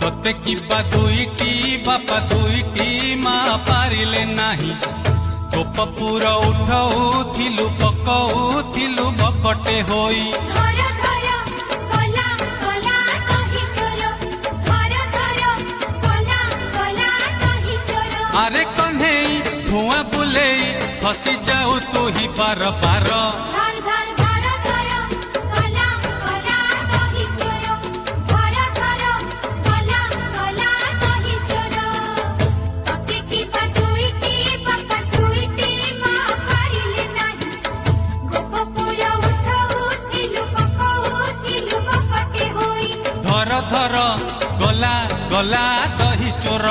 तोते किबा दुईटी बापा दुईटी माँ पारिले नाही गोप पूरा उठाउथिलु पकाउथिलु बकटे होई अरे कन्हई धुआं बुलेई फसी जाऊ तू ही बार बार धर धर गला गला दही चोर।